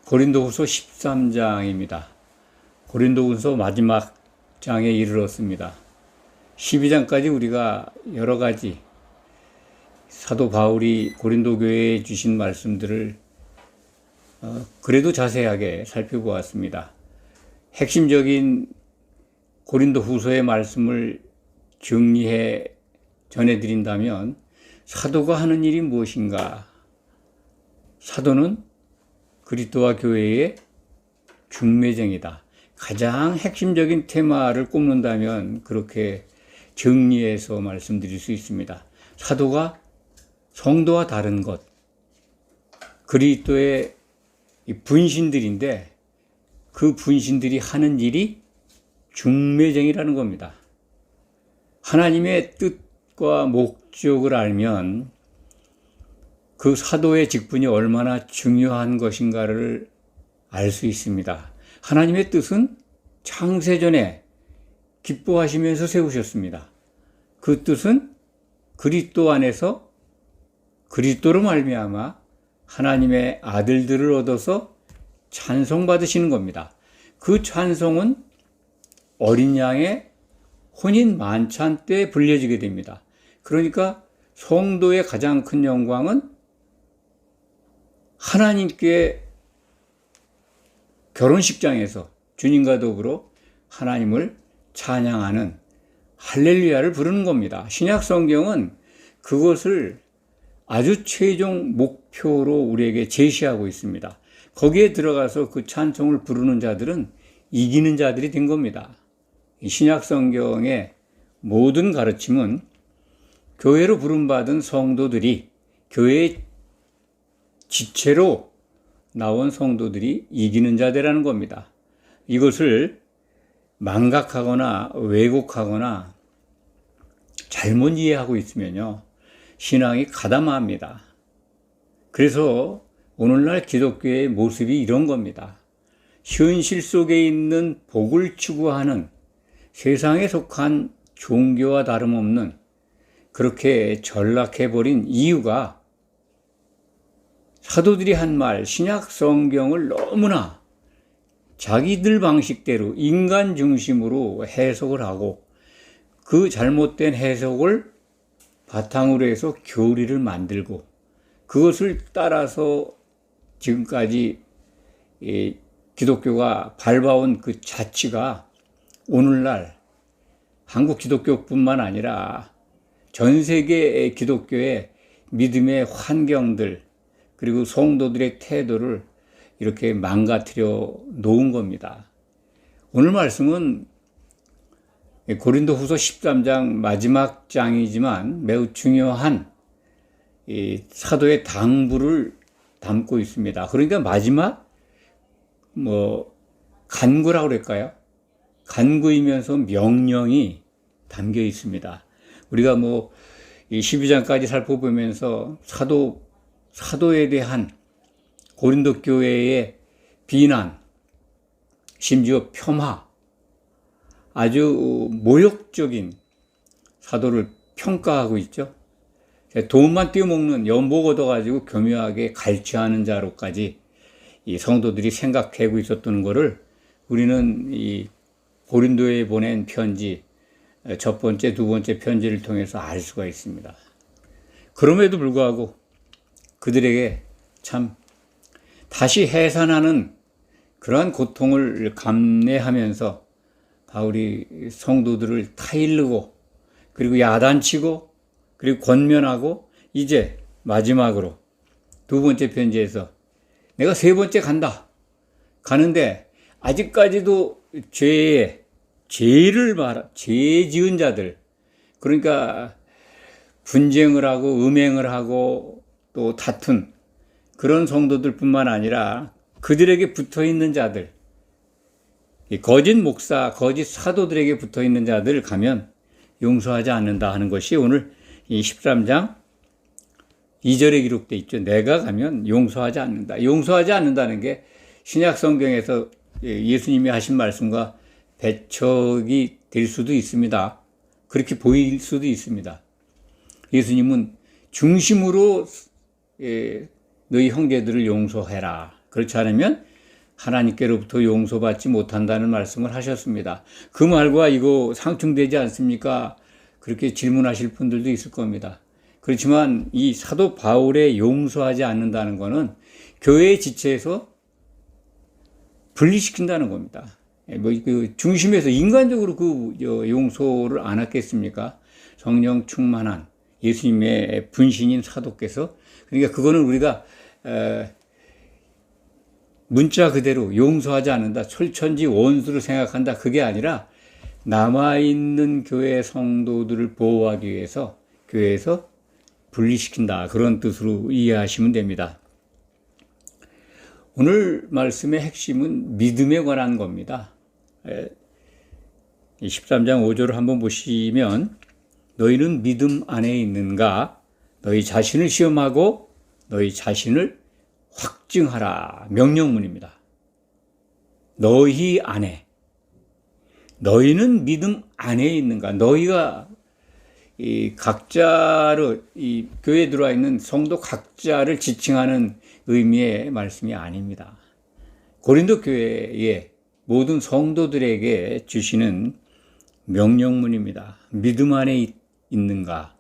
고린도후서 13장입니다. 고린도후서 마지막 장에 이르렀습니다. 12장까지 우리가 여러 가지 사도 바울이 고린도 교회에 주신 말씀들을 그래도 자세하게 살펴보았습니다. 핵심적인 고린도 후서의 말씀을 정리해 전해드린다면 사도가 하는 일이 무엇인가? 사도는 그리스도와 교회의 중매쟁이다. 가장 핵심적인 테마를 꼽는다면 그렇게 정리해서 말씀드릴 수 있습니다. 사도가 성도와 다른 것, 그리스도의 분신들인데 그 분신들이 하는 일이 중매쟁이라는 겁니다. 하나님의 뜻과 목적을 알면 그 사도의 직분이 얼마나 중요한 것인가를 알 수 있습니다. 하나님의 뜻은 창세전에 기뻐하시면서 세우셨습니다. 그 뜻은 그리스도 안에서 그리스도로 말미암아 하나님의 아들들을 얻어서 찬송받으시는 겁니다. 그 찬송은 어린 양의 혼인 만찬 때 불려지게 됩니다. 그러니까 성도의 가장 큰 영광은 하나님께 결혼식장에서 주님과 더불어 하나님을 찬양하는 할렐루야를 부르는 겁니다. 신약 성경은 그것을 아주 최종 목표로 우리에게 제시하고 있습니다. 거기에 들어가서 그 찬송을 부르는 자들은 이기는 자들이 된 겁니다. 신약 성경의 모든 가르침은 교회로 부름받은 성도들이 교회의 지체로 나온 성도들이 이기는 자들이라는 겁니다. 이것을 망각하거나 왜곡하거나 잘못 이해하고 있으면요, 신앙이 가담합니다. 그래서 오늘날 기독교의 모습이 이런 겁니다. 현실 속에 있는 복을 추구하는 세상에 속한 종교와 다름없는 그렇게 전락해버린 이유가 사도들이 한 말, 신약 성경을 너무나 자기들 방식대로 인간 중심으로 해석을 하고 그 잘못된 해석을 바탕으로 해서 교리를 만들고 그것을 따라서 지금까지 기독교가 밟아온 그 자취가 오늘날 한국 기독교뿐만 아니라 전 세계의 기독교의 믿음의 환경들 그리고 성도들의 태도를 이렇게 망가뜨려 놓은 겁니다. 오늘 말씀은 고린도 후서 13장 마지막 장이지만 매우 중요한 사도의 당부를 담고 있습니다. 그러니까 마지막 간구라고 그럴까요? 간구이면서 명령이 담겨 있습니다. 우리가 이 12장까지 살펴보면서 사도에 대한 고린도 교회의 비난, 심지어 폄하, 아주 모욕적인 사도를 평가하고 있죠. 돈만 띄어먹는 연복 얻어가지고 교묘하게 갈취하는 자로까지 이 성도들이 생각하고 있었던 것을 우리는 이 고린도에 보낸 편지, 첫 번째, 두 번째 편지를 통해서 알 수가 있습니다. 그럼에도 불구하고 그들에게 참 다시 해산하는 그러한 고통을 감내하면서 바울이 성도들을 타일르고 그리고 야단치고 그리고 권면하고 이제 마지막으로 두 번째 편지에서 내가 세 번째 간다. 가는데 아직까지도 죄 지은 자들, 그러니까 분쟁을 하고 음행을 하고 또 다툰 그런 성도들뿐만 아니라 그들에게 붙어있는 자들, 거짓 목사, 거짓 사도들에게 붙어있는 자들 가면 용서하지 않는다 하는 것이 오늘 이 13장 2절에 기록되어 있죠. 내가 가면 용서하지 않는다. 용서하지 않는다는 게 신약 성경에서 예수님이 하신 말씀과 배척이 될 수도 있습니다. 그렇게 보일 수도 있습니다. 예수님은 중심으로 너희 형제들을 용서해라. 그렇지 않으면 하나님께로부터 용서받지 못한다는 말씀을 하셨습니다. 그 말과 이거 상충되지 않습니까? 그렇게 질문하실 분들도 있을 겁니다. 그렇지만 이 사도 바울의 용서하지 않는다는 것은 교회의 지체에서 분리시킨다는 겁니다. 그 중심에서 인간적으로 그 용서를 안 하겠습니까? 성령 충만한 예수님의 분신인 사도께서. 그러니까 그거는 우리가 문자 그대로 용서하지 않는다, 철천지 원수를 생각한다, 그게 아니라 남아있는 교회 성도들을 보호하기 위해서 교회에서 분리시킨다, 그런 뜻으로 이해하시면 됩니다. 오늘 말씀의 핵심은 믿음에 관한 겁니다. 13장 5절을 한번 보시면 너희는 믿음 안에 있는가? 너희 자신을 시험하고 너희 자신을 확증하라. 명령문입니다. 너희 안에. 너희는 믿음 안에 있는가? 너희가 이 각자를, 이 교회에 들어와 있는 성도 각자를 지칭하는 의미의 말씀이 아닙니다. 고린도 교회의 모든 성도들에게 주시는 명령문입니다. 믿음 안에 있는가?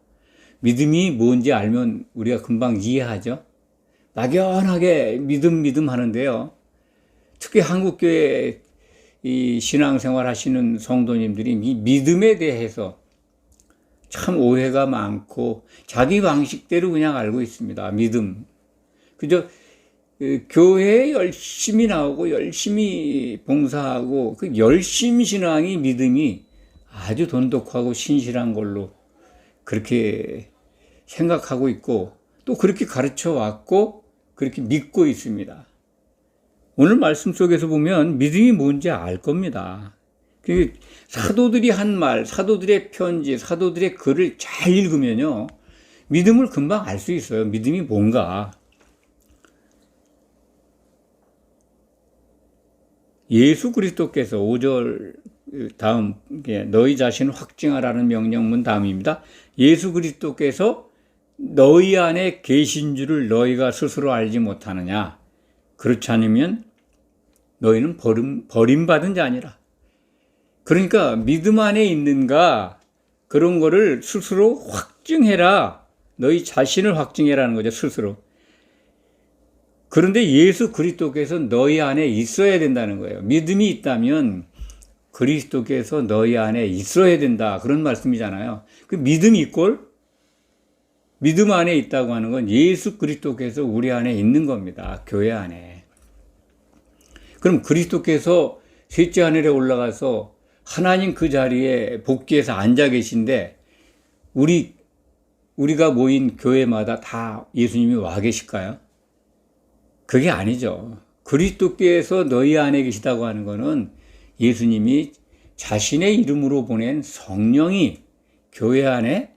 믿음이 뭔지 알면 우리가 금방 이해하죠? 막연하게 믿음 하는데요. 특히 한국교회 이 신앙생활 하시는 성도님들이 이 믿음에 대해서 참 오해가 많고 자기 방식대로 그냥 알고 있습니다. 믿음. 그저 교회에 열심히 나오고 열심히 봉사하고 그 열심 신앙이 믿음이 아주 돈독하고 신실한 걸로 그렇게 생각하고 있고 또 그렇게 가르쳐 왔고 그렇게 믿고 있습니다. 오늘 말씀 속에서 보면 믿음이 뭔지 알 겁니다. 사도들이 한 말, 사도들의 편지, 사도들의 글을 잘 읽으면요, 믿음을 금방 알 수 있어요. 믿음이 뭔가. 예수 그리스도께서 5절 다음, 너희 자신을 확증하라는 명령문 다음입니다. 예수 그리스도께서 너희 안에 계신 줄을 너희가 스스로 알지 못하느냐? 그렇지 않으면 너희는 버림받은 자니라. 그러니까 믿음 안에 있는가? 그런 거를 스스로 확증해라. 너희 자신을 확증해라는 거죠, 스스로. 그런데 예수 그리스도께서 너희 안에 있어야 된다는 거예요. 믿음이 있다면 그리스도께서 너희 안에 있어야 된다, 그런 말씀이잖아요. 그 믿음이 있걸? 믿음 안에 있다고 하는 건 예수 그리스도께서 우리 안에 있는 겁니다. 교회 안에. 그럼 그리스도께서 셋째 하늘에 올라가서 하나님 그 자리에 복귀해서 앉아 계신데 우리가 모인 교회마다 다 예수님이 와 계실까요? 그게 아니죠. 그리스도께서 너희 안에 계시다고 하는 것은 예수님이 자신의 이름으로 보낸 성령이 교회 안에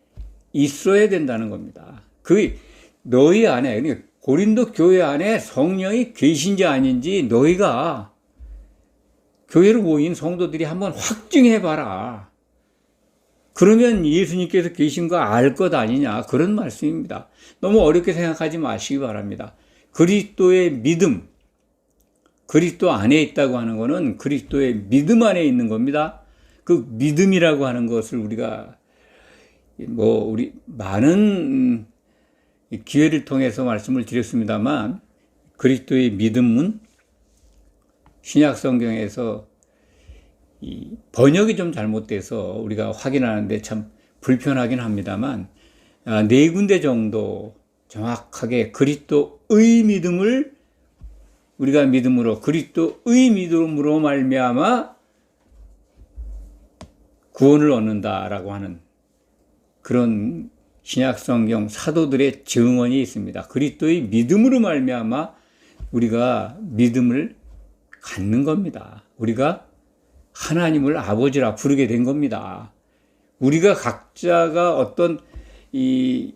있어야 된다는 겁니다. 그 너희 안에, 그러니까 고린도 교회 안에 성령이 계신지 아닌지 너희가 교회로 모인 성도들이 한번 확증해봐라. 그러면 예수님께서 계신 거 알 것 아니냐, 그런 말씀입니다. 너무 어렵게 생각하지 마시기 바랍니다. 그리스도의 믿음, 그리스도 안에 있다고 하는 것은 그리스도의 믿음 안에 있는 겁니다. 그 믿음이라고 하는 것을 우리가 우리 많은 기회를 통해서 말씀을 드렸습니다만, 그리스도의 믿음은 신약 성경에서 이 번역이 좀 잘못돼서 우리가 확인하는데 참 불편하긴 합니다만, 4군데 정도 정확하게 그리스도의 믿음을 우리가 믿음으로, 그리스도의 믿음으로 말미암아 구원을 얻는다라고 하는 그런 신약 성경 사도들의 증언이 있습니다. 그리스도의 믿음으로 말미암아 우리가 믿음을 갖는 겁니다. 우리가 하나님을 아버지라 부르게 된 겁니다. 우리가 각자가 어떤 이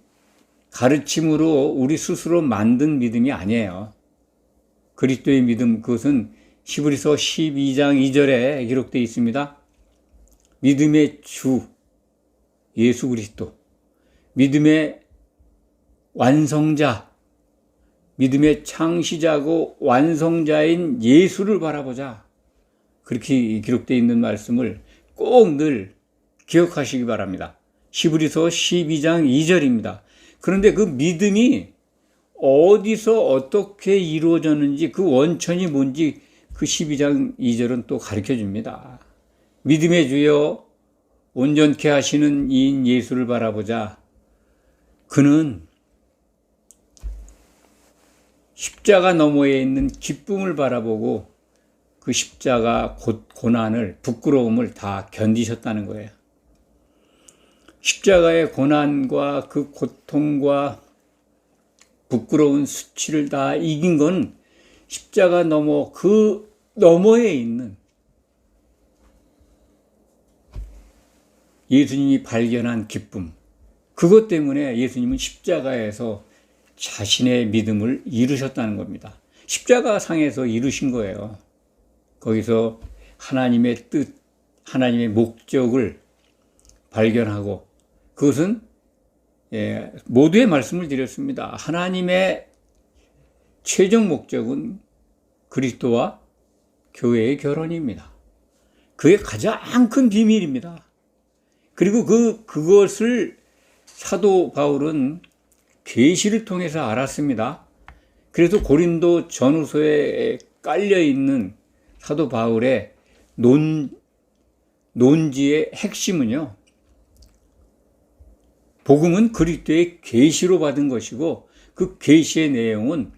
가르침으로 우리 스스로 만든 믿음이 아니에요. 그리스도의 믿음, 그것은 히브리서 12장 2절에 기록되어 있습니다. 믿음의 주 예수 그리스도, 믿음의 완성자 믿음의 창시자고 완성자인 예수를 바라보자. 그렇게 기록되어 있는 말씀을 꼭 늘 기억하시기 바랍니다. 히브리서 12장 2절입니다. 그런데 그 믿음이 어디서 어떻게 이루어졌는지 그 원천이 뭔지 그 12장 2절은 또 가르쳐 줍니다. 믿음의 주여 온전케 하시는 이인 예수를 바라보자. 그는 십자가 너머에 있는 기쁨을 바라보고 그 십자가 고난을, 부끄러움을 다 견디셨다는 거예요. 십자가의 고난과 그 고통과 부끄러운 수치를 다 이긴 건 십자가 너머, 그 너머에 있는 예수님이 발견한 기쁨, 그것 때문에 예수님은 십자가에서 자신의 믿음을 이루셨다는 겁니다. 십자가 상에서 이루신 거예요. 거기서 하나님의 뜻, 하나님의 목적을 발견하고, 그것은 모두의 말씀을 드렸습니다. 하나님의 최종 목적은 그리스도와 교회의 결혼입니다. 그게 가장 큰 비밀입니다. 그리고 그것을 사도 바울은 계시를 통해서 알았습니다. 그래서 고린도 전후서에 깔려 있는 사도 바울의 논지의 핵심은요, 복음은 그리스도의 계시로 받은 것이고 그 계시의 내용은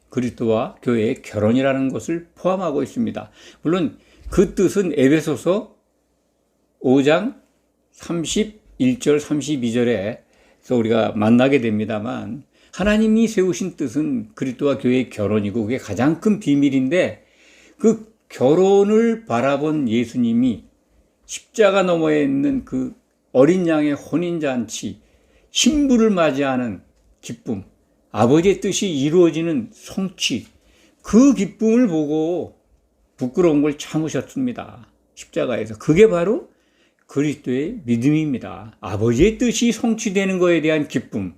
그리스도와 교회의 결혼이라는 것을 포함하고 있습니다. 물론 그 뜻은 에베소서 5장 31절 32절에서 우리가 만나게 됩니다만, 하나님이 세우신 뜻은 그리스도와 교회의 결혼이고 그게 가장 큰 비밀인데, 그 결혼을 바라본 예수님이 십자가 너머에 있는 그 어린 양의 혼인잔치, 신부를 맞이하는 기쁨, 아버지의 뜻이 이루어지는 성취, 그 기쁨을 보고 부끄러운 걸 참으셨습니다. 십자가에서. 그게 바로 그리스도의 믿음입니다. 아버지의 뜻이 성취되는 것에 대한 기쁨,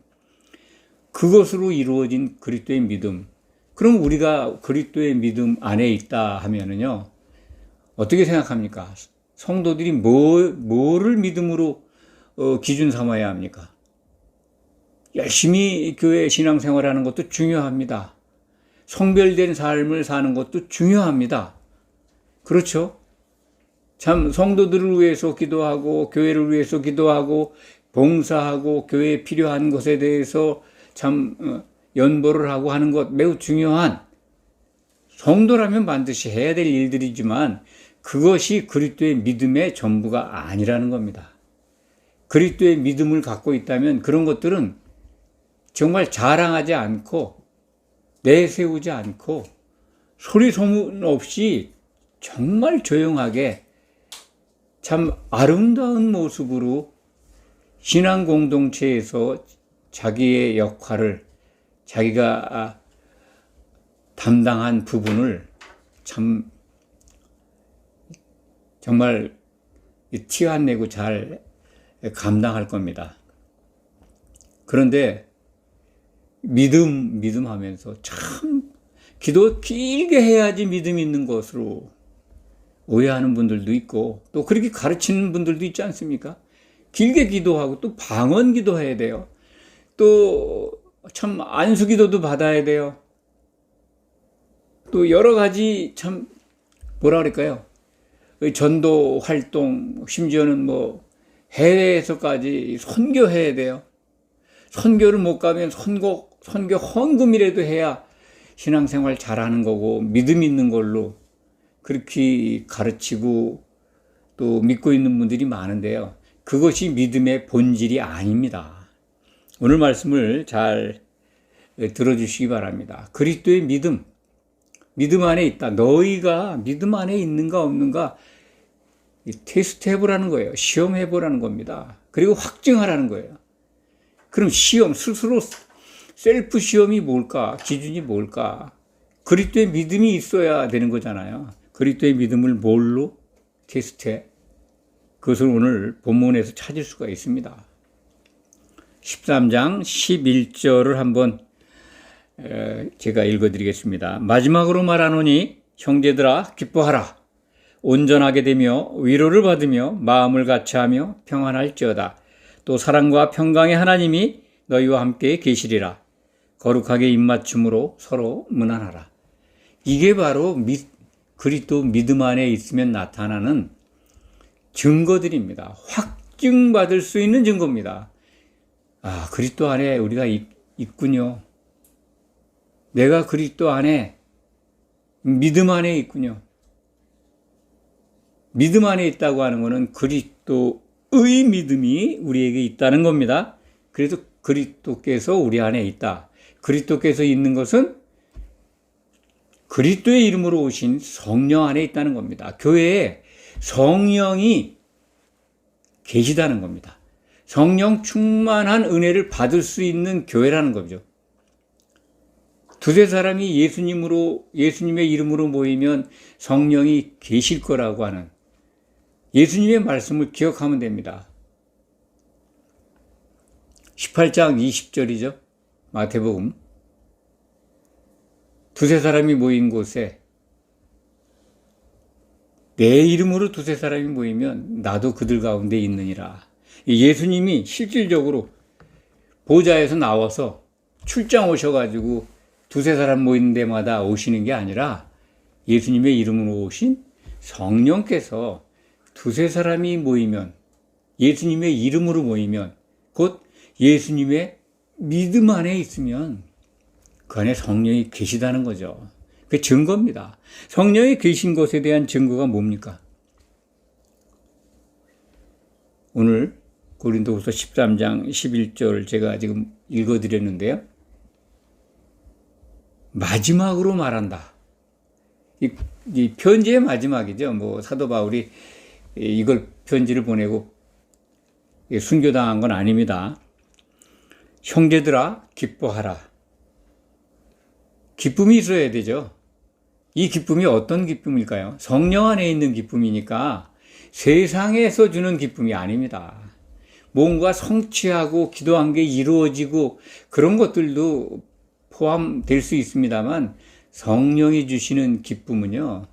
그것으로 이루어진 그리스도의 믿음. 그럼 우리가 그리스도의 믿음 안에 있다 하면은요, 어떻게 생각합니까? 성도들이 뭐를 믿음으로 기준 삼아야 합니까? 열심히 교회 신앙생활하는 것도 중요합니다. 성별된 삶을 사는 것도 중요합니다. 그렇죠? 참 성도들을 위해서 기도하고 교회를 위해서 기도하고 봉사하고 교회에 필요한 것에 대해서 참 연보를 하고 하는 것 매우 중요한, 성도라면 반드시 해야 될 일들이지만 그것이 그리스도의 믿음의 전부가 아니라는 겁니다. 그리스도의 믿음을 갖고 있다면 그런 것들은 정말 자랑하지 않고 내세우지 않고 소리 소문 없이 정말 조용하게 참 아름다운 모습으로 신앙 공동체에서 자기의 역할을, 자기가 담당한 부분을 참 정말 티 안 내고 잘 감당할 겁니다. 그런데 믿음 하면서 참 기도 길게 해야지 믿음 있는 것으로 오해하는 분들도 있고, 또 그렇게 가르치는 분들도 있지 않습니까? 길게 기도하고 또 방언 기도해야 돼요. 또 참 안수 기도도 받아야 돼요. 또 여러 가지 참 뭐라 그럴까요? 전도 활동, 심지어는 뭐 해외에서까지 선교해야 돼요. 선교를 못 가면 선교 헌금이라도 해야 신앙생활 잘하는 거고 믿음 있는 걸로 그렇게 가르치고 또 믿고 있는 분들이 많은데요. 그것이 믿음의 본질이 아닙니다. 오늘 말씀을 잘 들어주시기 바랍니다. 그리스도의 믿음 안에 있다. 너희가 믿음 안에 있는가 없는가 테스트 해보라는 거예요. 시험해보라는 겁니다. 그리고 확증하라는 거예요. 그럼 시험, 스스로 셀프 시험이 뭘까? 기준이 뭘까? 그리스도의 믿음이 있어야 되는 거잖아요. 그리스도의 믿음을 뭘로 테스트해? 그것을 오늘 본문에서 찾을 수가 있습니다. 13장 11절을 한번 제가 읽어드리겠습니다. 마지막으로 말하노니 형제들아 기뻐하라. 온전하게 되며 위로를 받으며 마음을 같이하며 평안할지어다. 또 사랑과 평강의 하나님이 너희와 함께 계시리라. 거룩하게 입맞춤으로 서로 문안하라. 이게 바로 그리스도 믿음 안에 있으면 나타나는 증거들입니다. 확증받을 수 있는 증거입니다. 아, 그리스도 안에 우리가 있군요. 내가 그리스도 안에, 믿음 안에 있군요. 믿음 안에 있다고 하는 것은 그리스도의 믿음이 우리에게 있다는 겁니다. 그래서 그리스도께서 우리 안에 있다. 그리스도께서 있는 것은 그리스도의 이름으로 오신 성령 안에 있다는 겁니다. 교회에 성령이 계시다는 겁니다. 성령 충만한 은혜를 받을 수 있는 교회라는 거죠. 두세 사람이 예수님의 이름으로 모이면 성령이 계실 거라고 하는 예수님의 말씀을 기억하면 됩니다. 18장 20절이죠. 마태복음. 두세 사람이 모인 곳에 내 이름으로 두세 사람이 모이면 나도 그들 가운데 있느니라. 예수님이 실질적으로 보좌에서 나와서 출장 오셔가지고 두세 사람 모이는 데마다 오시는 게 아니라 예수님의 이름으로 오신 성령께서 두세 사람이 모이면, 예수님의 이름으로 모이면, 곧 예수님의 믿음 안에 있으면 그 안에 성령이 계시다는 거죠. 그게 증거입니다. 성령이 계신 것에 대한 증거가 뭡니까? 오늘 고린도후서 13장 11절 제가 지금 읽어드렸는데요. 마지막으로 말한다. 이 편지의 마지막이죠. 사도 바울이 이걸 편지를 보내고 순교당한 건 아닙니다. 형제들아 기뻐하라. 기쁨이 있어야 되죠. 이 기쁨이 어떤 기쁨일까요? 성령 안에 있는 기쁨이니까 세상에서 주는 기쁨이 아닙니다. 뭔가 성취하고 기도한 게 이루어지고 그런 것들도 포함될 수 있습니다만 성령이 주시는 기쁨은요,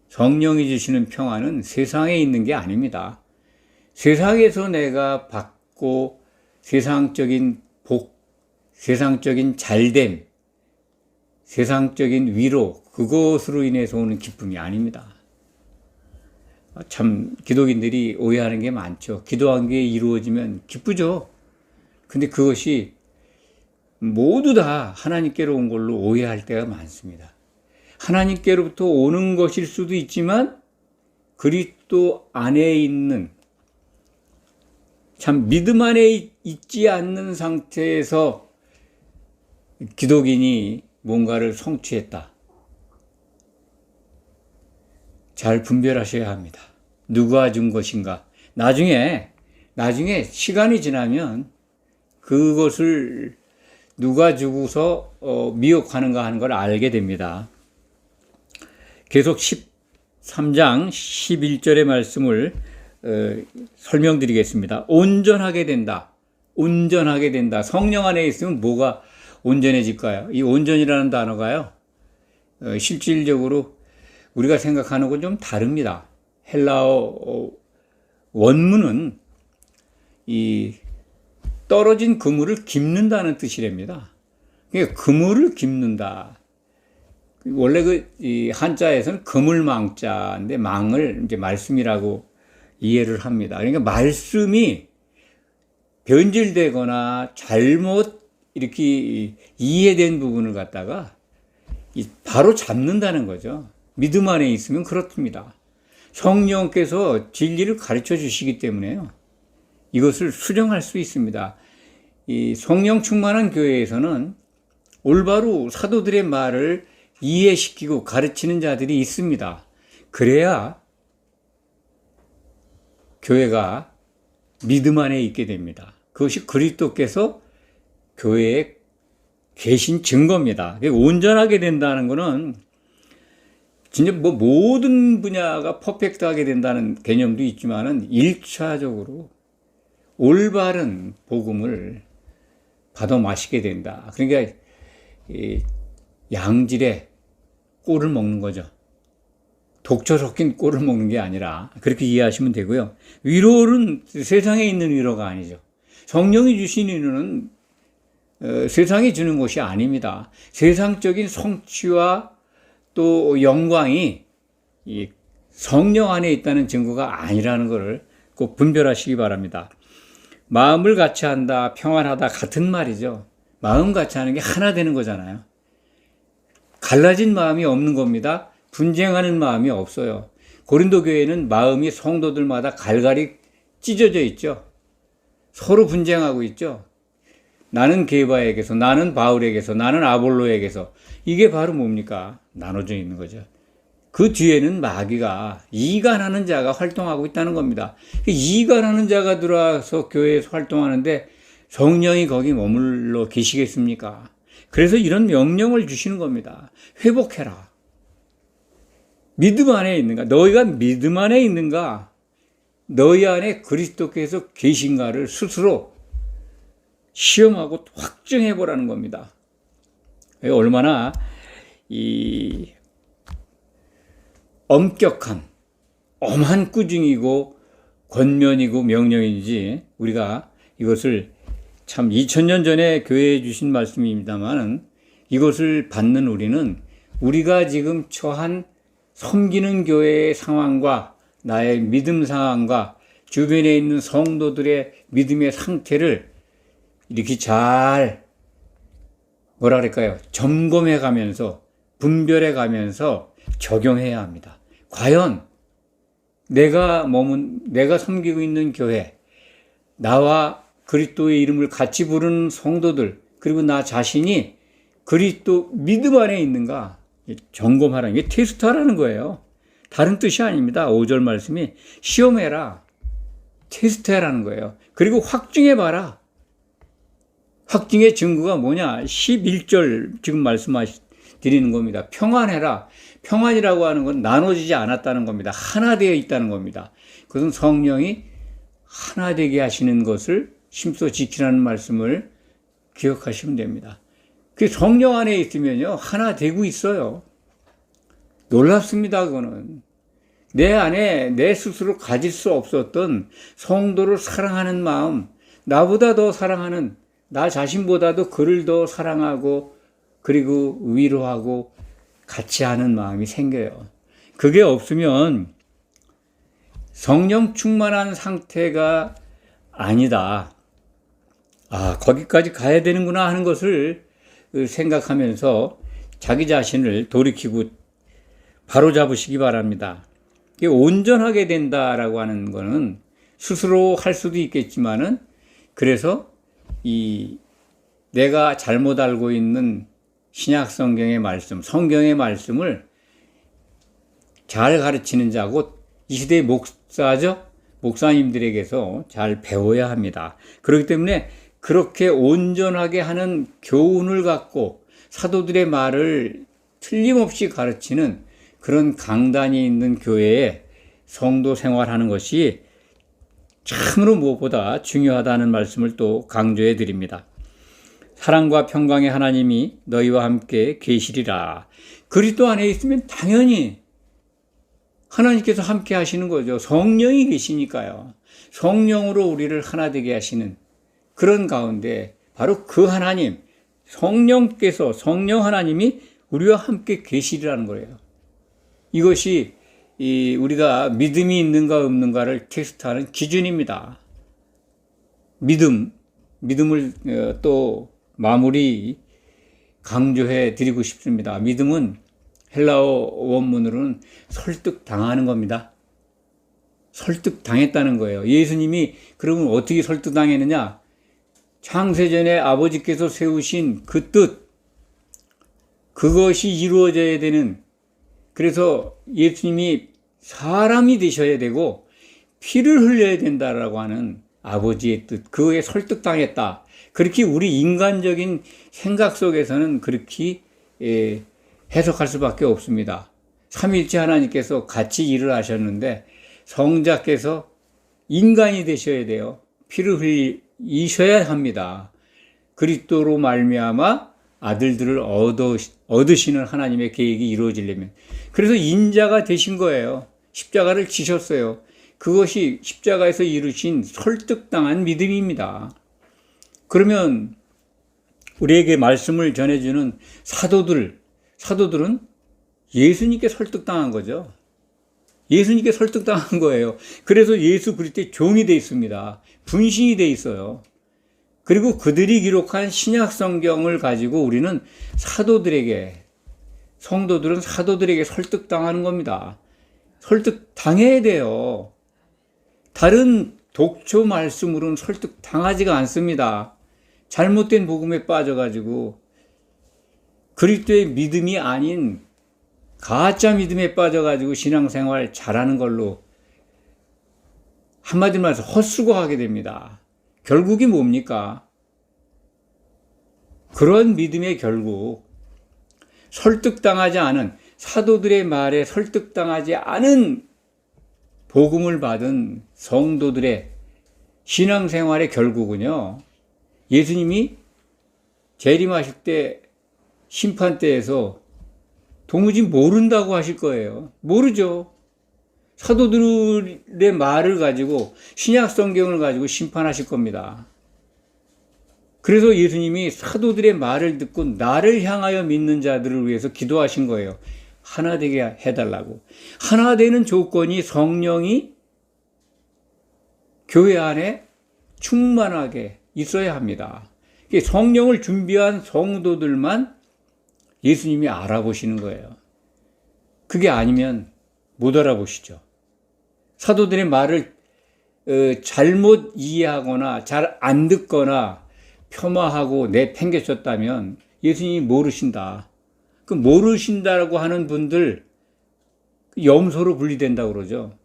성령이 주시는 평안은 세상에 있는 게 아닙니다. 세상에서 내가 받고 세상적인 복, 세상적인 잘됨, 세상적인 위로, 그것으로 인해서 오는 기쁨이 아닙니다. 참 기독인들이 오해하는 게 많죠. 기도한 게 이루어지면 기쁘죠. 근데 그것이 모두 다 하나님께로 온 걸로 오해할 때가 많습니다. 하나님께로부터 오는 것일 수도 있지만 그리스도 안에 있는, 참 믿음 안에 있지 않는 상태에서 기독인이 뭔가를 성취했다. 잘 분별하셔야 합니다. 누가 준 것인가. 나중에 시간이 지나면 그것을 누가 주고서 미혹하는가 하는 걸 알게 됩니다. 계속 13장 11절의 말씀을 설명드리겠습니다. 온전하게 된다. 온전하게 된다. 성령 안에 있으면 뭐가 온전해질까요? 이 온전이라는 단어가요, 실질적으로 우리가 생각하는 건 좀 다릅니다. 헬라어 원문은 이 떨어진 그물을 깁는다는 뜻이랍니다. 그러니까 그물을 깁는다. 원래 이 한자에서는 그물망자인데 망을 이제 말씀이라고 이해를 합니다. 그러니까 말씀이 변질되거나 잘못 이렇게 이해된 부분을 갖다가 바로 잡는다는 거죠. 믿음 안에 있으면 그렇습니다. 성령께서 진리를 가르쳐 주시기 때문에요, 이것을 수령할 수 있습니다. 이 성령 충만한 교회에서는 올바로 사도들의 말을 이해시키고 가르치는 자들이 있습니다. 그래야 교회가 믿음 안에 있게 됩니다. 그것이 그리스도께서 교회에 계신 증거입니다. 온전하게 된다는 것은 진짜 모든 분야가 퍼펙트하게 된다는 개념도 있지만은 1차적으로 올바른 복음을 받아 마시게 된다. 그러니까 이 양질의 꼴을 먹는 거죠. 독초 섞인 꼴을 먹는 게 아니라 그렇게 이해하시면 되고요. 위로는 세상에 있는 위로가 아니죠. 성령이 주신 위로는 세상이 주는 것이 아닙니다. 세상적인 성취와 또 영광이 이 성령 안에 있다는 증거가 아니라는 것을 꼭 분별하시기 바랍니다. 마음을 같이 한다, 평안하다 같은 말이죠. 마음 같이 하는 게 하나 되는 거잖아요. 갈라진 마음이 없는 겁니다. 분쟁하는 마음이 없어요. 고린도 교회는 마음이 성도들마다 갈갈이 찢어져 있죠. 서로 분쟁하고 있죠. 나는 게바에게서, 나는 바울에게서, 나는 아볼로에게서. 이게 바로 뭡니까? 나눠져 있는 거죠. 그 뒤에는 마귀가 이간하는 자가 활동하고 있다는 겁니다. 이간하는 자가 들어와서 교회에서 활동하는데 성령이 거기 머물러 계시겠습니까? 그래서 이런 명령을 주시는 겁니다. 회복해라. 믿음 안에 있는가? 너희가 믿음 안에 있는가? 너희 안에 그리스도께서 계신가를 스스로 시험하고 확증해 보라는 겁니다. 얼마나 이 엄격한 엄한 꾸중이고 권면이고 명령인지 우리가 이것을 참 2000년 전에 교회에 주신 말씀입니다만 이것을 받는 우리는 우리가 지금 처한 섬기는 교회의 상황과 나의 믿음 상황과 주변에 있는 성도들의 믿음의 상태를 이렇게 잘 뭐라 그럴까요? 점검해 가면서 분별해 가면서 적용해야 합니다. 과연 내가 섬기고 있는 교회, 나와 그리스도의 이름을 같이 부르는 성도들, 그리고 나 자신이 그리스도 믿음 안에 있는가 점검하라는 게 테스트하라는 거예요. 다른 뜻이 아닙니다. 5절 말씀이 시험해라, 테스트해라는 거예요. 그리고 확증해봐라. 확증의 증거가 뭐냐? 11절 지금 드리는 겁니다. 평안해라. 평안이라고 하는 건 나눠지지 않았다는 겁니다. 하나 되어 있다는 겁니다. 그것은 성령이 하나 되게 하시는 것을 심소 지키라는 말씀을 기억하시면 됩니다. 그 성령 안에 있으면요, 하나 되고 있어요. 놀랍습니다, 그거는. 내 안에 내 스스로 가질 수 없었던 성도를 사랑하는 마음, 나보다 더 사랑하는, 나 자신보다도 그를 더 사랑하고, 그리고 위로하고, 같이 하는 마음이 생겨요. 그게 없으면 성령 충만한 상태가 아니다. 거기까지 가야 되는구나 하는 것을 생각하면서 자기 자신을 돌이키고 바로 잡으시기 바랍니다. 이게 온전하게 된다라고 하는 거는 스스로 할 수도 있겠지만은 그래서 내가 잘못 알고 있는 신약 성경의 말씀, 성경의 말씀을 잘 가르치는 자고 이 시대의 목사님들에게서 잘 배워야 합니다. 그렇기 때문에 그렇게 온전하게 하는 교훈을 갖고 사도들의 말을 틀림없이 가르치는 그런 강단이 있는 교회에 성도 생활하는 것이 참으로 무엇보다 중요하다는 말씀을 또 강조해 드립니다. 사랑과 평강의 하나님이 너희와 함께 계시리라. 그리스도 안에 있으면 당연히 하나님께서 함께 하시는 거죠. 성령이 계시니까요. 성령으로 우리를 하나 되게 하시는 그런 가운데 바로 그 하나님, 성령 하나님이 우리와 함께 계시리라는 거예요. 이것이 우리가 믿음이 있는가 없는가를 테스트하는 기준입니다. 믿음을 또 마무리 강조해 드리고 싶습니다. 믿음은 헬라어 원문으로는 설득당하는 겁니다. 설득당했다는 거예요. 예수님이 그러면 어떻게 설득당했느냐? 창세전에 아버지께서 세우신 그 뜻, 그것이 이루어져야 되는, 그래서 예수님이 사람이 되셔야 되고 피를 흘려야 된다라고 하는 아버지의 뜻, 그거에 설득당했다. 그렇게 우리 인간적인 생각 속에서는 그렇게 해석할 수밖에 없습니다. 삼위일체 하나님께서 같이 일을 하셨는데 성자께서 인간이 되셔야 돼요. 피를 흘리셔야 합니다. 그리스도로 말미암아 아들들을 얻으시는 하나님의 계획이 이루어지려면. 그래서 인자가 되신 거예요. 십자가를 지셨어요. 그것이 십자가에서 이루신 설득당한 믿음입니다. 그러면 우리에게 말씀을 전해주는 사도들은 예수님께 설득당한 거죠. 예수님께 설득당한 거예요. 그래서 예수 그리스도의 종이 돼 있습니다. 분신이 돼 있어요. 그리고 그들이 기록한 신약 성경을 가지고 우리는 성도들은 사도들에게 설득당하는 겁니다. 설득당해야 돼요. 다른 독초 말씀으로는 설득당하지가 않습니다. 잘못된 복음에 빠져가지고 그리스도의 믿음이 아닌 가짜 믿음에 빠져가지고 신앙생활 잘하는 걸로 한마디로 말해서 헛수고하게 됩니다. 결국이 뭡니까? 그런 믿음의 결국 설득당하지 않은, 사도들의 말에 설득당하지 않은 복음을 받은 성도들의 신앙생활의 결국은요, 예수님이 재림하실 때 심판대에서 도무지 모른다고 하실 거예요. 모르죠. 사도들의 말을 가지고, 신약 성경을 가지고 심판하실 겁니다. 그래서 예수님이 사도들의 말을 듣고 나를 향하여 믿는 자들을 위해서 기도하신 거예요. 하나 되게 해달라고. 하나 되는 조건이 성령이 교회 안에 충만하게 있어야 합니다. 성령을 준비한 성도들만 예수님이 알아보시는 거예요. 그게 아니면 못 알아보시죠. 사도들의 말을 잘못 이해하거나 잘 안 듣거나 폄하하고 내팽개쳤다면 예수님이 모르신다. 그 모르신다라고 하는 분들 염소로 분리된다고 그러죠.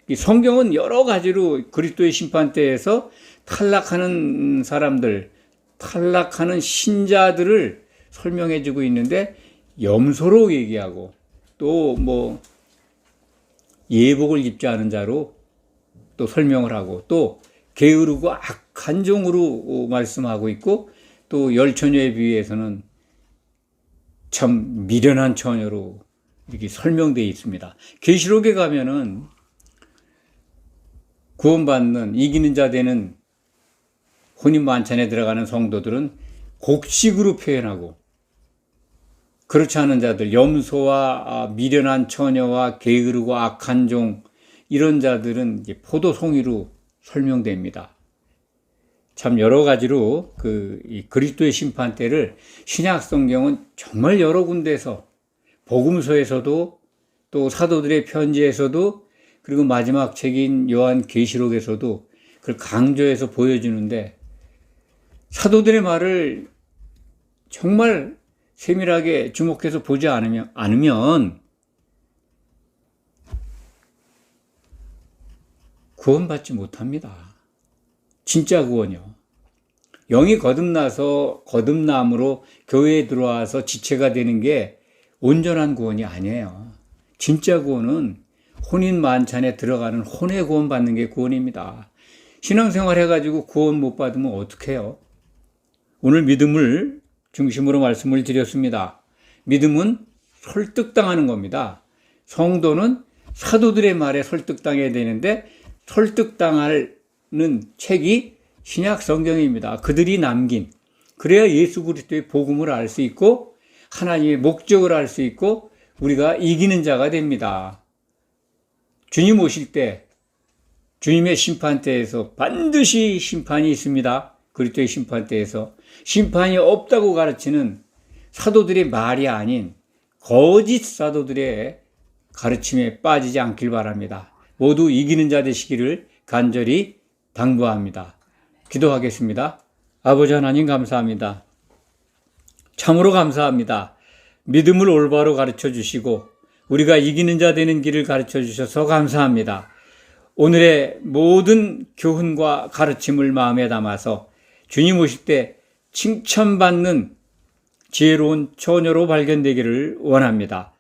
이 성경은 여러 가지로 그리스도의 심판대에서 탈락하는 사람들, 탈락하는 신자들을 설명해 주고 있는데 염소로 얘기하고 또 예복을 입지 않은 자로 또 설명을 하고 또 게으르고 악한 종으로 말씀하고 있고 또 열처녀에 비해서는 참 미련한 처녀로 이렇게 설명되어 있습니다. 계시록에 가면은 구원받는 이기는 자 되는 혼인 만찬에 들어가는 성도들은 곡식으로 표현하고 그렇지 않은 자들, 염소와 미련한 처녀와 게으르고 악한 종 이런 자들은 포도송이로 설명됩니다. 참 여러 가지로 이 그리스도의 심판대를 신약 성경은 정말 여러 군데에서 복음서에서도 또 사도들의 편지에서도 그리고 마지막 책인 요한계시록에서도 그걸 강조해서 보여주는데 사도들의 말을 정말 세밀하게 주목해서 보지 않으면 구원받지 못합니다. 진짜 구원이요. 영이 거듭남으로 교회에 들어와서 지체가 되는 게 온전한 구원이 아니에요. 진짜 구원은 혼인 만찬에 들어가는 혼의 구원 받는 게 구원입니다. 신앙생활 해가지고 구원 못 받으면 어떡해요? 오늘 믿음을 중심으로 말씀을 드렸습니다. 믿음은 설득당하는 겁니다. 성도는 사도들의 말에 설득당해야 되는데 설득당하는 책이 신약 성경입니다. 그들이 남긴, 그래야 예수 그리스도의 복음을 알 수 있고 하나님의 목적을 알 수 있고 우리가 이기는 자가 됩니다. 주님 오실 때 주님의 심판대에서 반드시 심판이 있습니다. 그리스도의 심판대에서 심판이 없다고 가르치는 사도들의 말이 아닌 거짓 사도들의 가르침에 빠지지 않길 바랍니다. 모두 이기는 자 되시기를 간절히 당부합니다. 기도하겠습니다. 아버지 하나님 감사합니다. 참으로 감사합니다. 믿음을 올바로 가르쳐 주시고 우리가 이기는 자 되는 길을 가르쳐 주셔서 감사합니다. 오늘의 모든 교훈과 가르침을 마음에 담아서 주님 오실 때 칭찬받는 지혜로운 처녀로 발견되기를 원합니다.